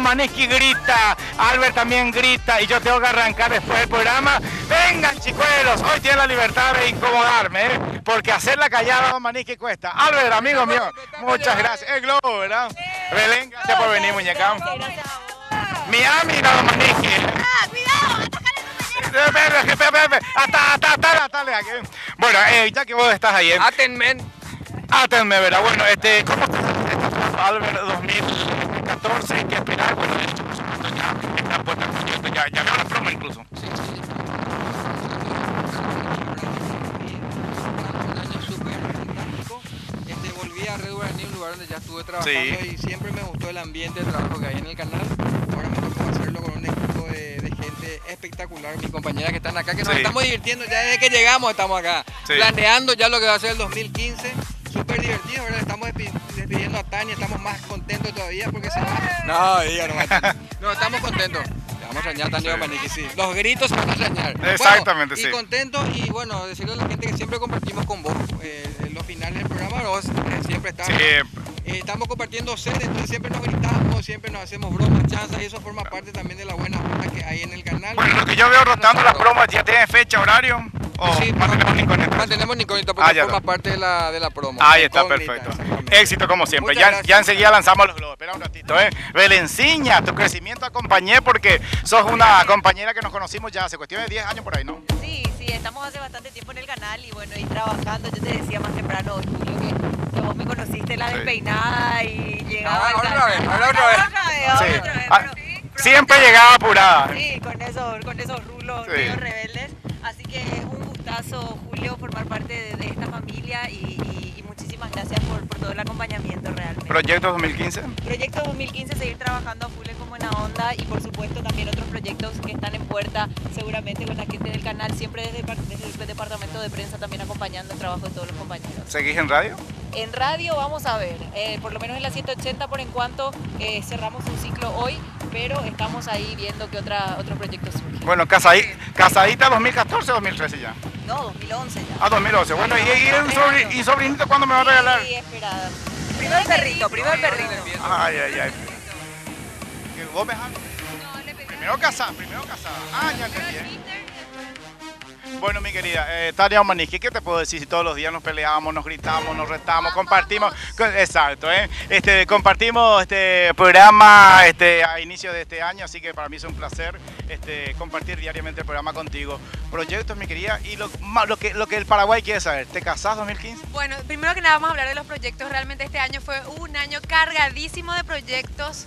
Don Maniquí grita, Albert también grita y yo tengo que arrancar después del programa. Vengan, chicuelos, hoy tienen la libertad de incomodarme, porque hacer la callada Don Maniquí cuesta. Albert, amigo mío, muchas gracias. El globo, ¿verdad? Belén, gracias por venir, muñeca. Miami, Don Maniquí. Bueno, ya que vos estás ahí. Átenme, ¿verdad? Bueno, ¿cómo estás, Albert 2014? ¿Qué esperar? Bueno, de hecho, por supuesto, ya está puesta el proyecto, ya veo la promo incluso. Sí. Un año súper fantástico. Volví a Red Guaraní, un lugar donde ya estuve trabajando y siempre me gustó el ambiente de trabajo que hay en el canal. Ahora me tocó hacerlo con un equipo de gente espectacular, mis compañeras que están acá, que nos estamos divirtiendo ya desde que llegamos, estamos acá, planeando ya lo que va a ser el 2015. Súper divertido, ¿verdad? Estamos despidiendo a Tania, estamos más contentos todavía porque se va. No, diga nomás. No, estamos contentos. Le vamos a extrañar a Tania Maniquí, sí. Los gritos se van a extrañar. Exactamente, bueno, y contentos y bueno, decirle a la gente que siempre compartimos con vos los finales del programa, vos siempre estás. Estamos compartiendo sed, entonces siempre nos gritamos, siempre nos hacemos bromas, chanzas y eso forma parte también de la buena onda que hay en el canal. Bueno, lo que yo veo rotando las bromas, ¿ya tienen fecha, horario? ¿O sí, mantenemos incógnita? Mantenemos incógnita porque forma parte de la promo. Ahí está, perfecto. Éxito como siempre. Ya enseguida lanzamos los globos. Espera un ratito, Belenciña, tu crecimiento acompañé porque sos una compañera que nos conocimos ya hace cuestión de 10 años por ahí, ¿no? Sí, estamos hace bastante tiempo en el canal y bueno, y trabajando. Yo te decía más temprano, Julio, que vos me conociste la despeinada y llegaba otra vez. Siempre llegaba apurada. Sí, con esos rulos medio rebeldes. Así que un gustazo, Julio, formar parte de esta familia y muchísimas gracias por todo el acompañamiento realmente. ¿Proyecto 2015? Proyecto 2015, seguir trabajando a full en Como Buena Onda y por supuesto también otros proyectos que están en puerta, seguramente con la gente del canal, siempre desde el departamento de prensa también acompañando el trabajo de todos los compañeros. ¿Seguís en radio? En radio vamos a ver, por lo menos en la 180 por en cuanto cerramos un ciclo hoy, pero estamos ahí viendo qué otro proyecto surge. Bueno, casadita 2014 o 2013 ya. No, 2011 ya. 2011. Bueno, ¿y sobrinito cuándo me va a regalar? Sí, esperada. Primero el perrito. Ay. ¿Que vos me dejas? No, le pedí. Primero casada. Ya entendí. Bueno, mi querida, Tania Maniquí, ¿qué te puedo decir si todos los días nos peleamos, nos gritamos, nos retamos, compartimos? Exacto, compartimos este programa a inicio de este año, así que para mí es un placer compartir diariamente el programa contigo. Proyectos, mi querida, y lo que el Paraguay quiere saber, ¿te casás 2015? Bueno, primero que nada vamos a hablar de los proyectos. Realmente este año fue un año cargadísimo de proyectos.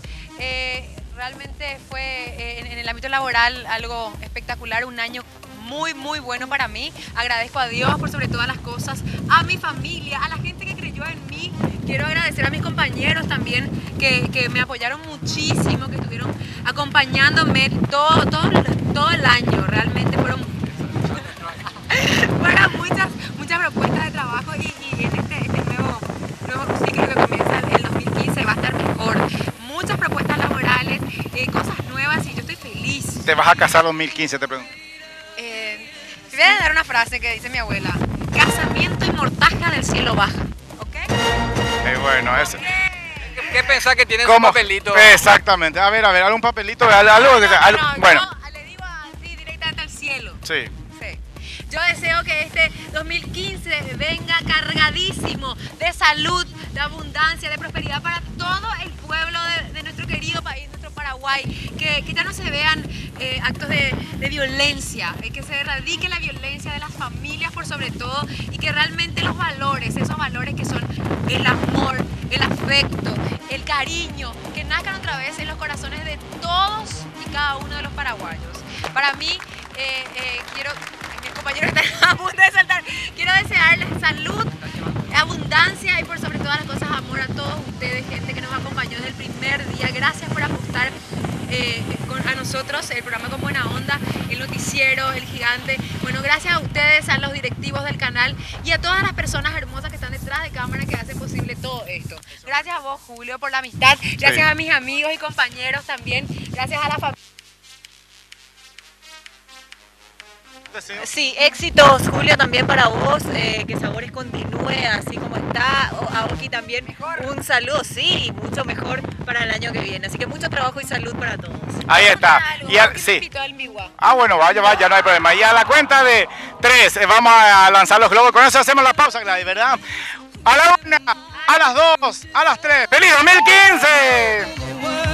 Realmente fue en el ámbito laboral algo espectacular, un año muy bueno para mí. Agradezco a Dios por sobre todas las cosas, a mi familia, a la gente que creyó en mí. Quiero agradecer a mis compañeros también que me apoyaron muchísimo, que estuvieron acompañándome todo el año. Realmente fueron muchas propuestas de trabajo y en este nuevo ciclo que comienza el 2015 va a estar mejor. Muchas propuestas laborales, cosas nuevas y yo estoy feliz. ¿Te vas a casar 2015, te pregunto? Te voy a dar una frase que dice mi abuela: casamiento y mortaja del cielo baja. ¿Ok? Bueno, eso. ¿Qué pensás que tienes un papelito? Exactamente. A ver, algún papelito, algo que bueno. Yo le digo así directamente al cielo. Sí. Yo deseo que este 2015 venga cargadísimo de salud, de abundancia, de prosperidad para todo el pueblo de nuestro querido país, nuestro Paraguay. Que ya no se vean actos de violencia, que se erradique la violencia de las familias por sobre todo y que realmente los valores, esos valores que son el amor, el afecto, el cariño, que nazcan otra vez en los corazones de todos y cada uno de los paraguayos. Para mí, mis compañeros están a punto de saltar, quiero desearles salud, abundancia y por sobre todas las cosas amor a todos ustedes, gente que nos acompañó desde el primer día. Gracias por apostar a nosotros, el programa Con Buena Onda, el noticiero, el gigante. Bueno, gracias a ustedes, a los directivos del canal y a todas las personas hermosas que están detrás de cámara que hacen posible todo esto. Gracias a vos, Julio, por la amistad. Gracias a mis amigos y compañeros también. Gracias a la familia. deseos. Sí, éxitos, Julio, también para vos, que Sabores continúe así como está. A Oki también un saludo, sí, mucho mejor para el año que viene. Así que mucho trabajo y salud para todos. Ahí está. Y sí. Bueno, vaya, no hay problema. Y a la cuenta de 3 vamos a lanzar los globos. Con eso hacemos la pausa, Gladys, ¿verdad? A la 1, a las 2, a las 3. ¡Feliz 2015!